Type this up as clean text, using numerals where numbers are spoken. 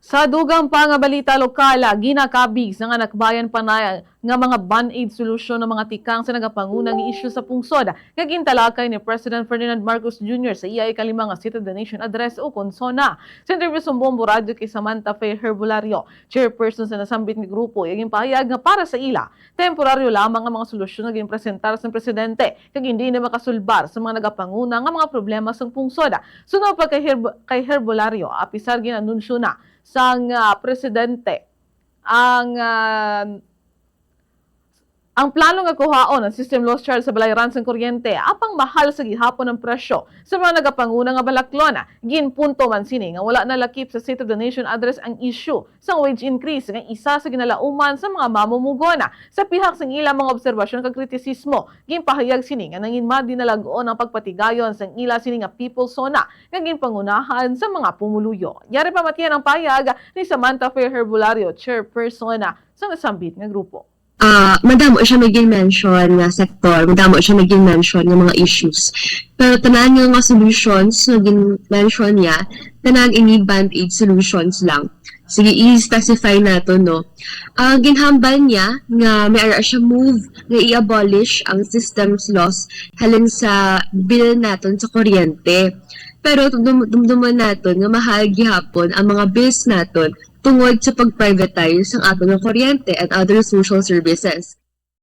Sa dugang pa nga balita lokal, ginakabig sa nga nakbayan panay nga mga band-aid solusyon ng mga tikang sa nagapangunang isyu sa pungsod. Nga gintalakay ni President Ferdinand Marcos Jr. sa iya ikalimang nga State of the Nation Address o Konsona. Sa interview sa Bombo Radio kay Samantha Faye Herbolario, chairperson sa nasambit ni grupo, yung pahayag nga para sa ila, temporaryo lamang ang mga solusyon na ginpresentar sa presidente, kag hindi na makasulbar sa mga nagapangunang nga mga problema sa pungsod. Sunod pa kay Herbolario, apisar ginanunsyo na sang presidente ang plano nga kuhaon ang system loss charge sa balayran sang kuryente apang mahal sa gihapon ng presyo sa mga nagapanguna nga balaklona. Ginpunto man sini nga wala na lakip sa State of the Nation Address ang issue sa wage increase nga isa sa ginalauman sa mga mamumugona. Sa pihak sang ilang mga obserbasyon kag kritisismo, ginpahayag sini nga nanginmad dinalagoon ang pagpatigayon sang ila sini nga People's Zona nga ginpangunahan sa mga pumuluyo. Yari pa matiyan ang pahayag ni Samantha Faye Herbolario, chairperson sa nasambit nga grupo. Madamo siya naging mention nga sektor, madamo siya naging mention nga mga issues. Pero tanan nga solutions na mention niya, tanan ini band-aid solutions lang. Sige, i-specify nato, no? Ginhambal niya nga may ara siya move nga i-abolish ang systems loss halin sa bill naton sa kuryente. Pero dumduman naton nga mahal gihapon ang mga bills naton tungod sa pag-privatize ng ato ng kuryente and other social services.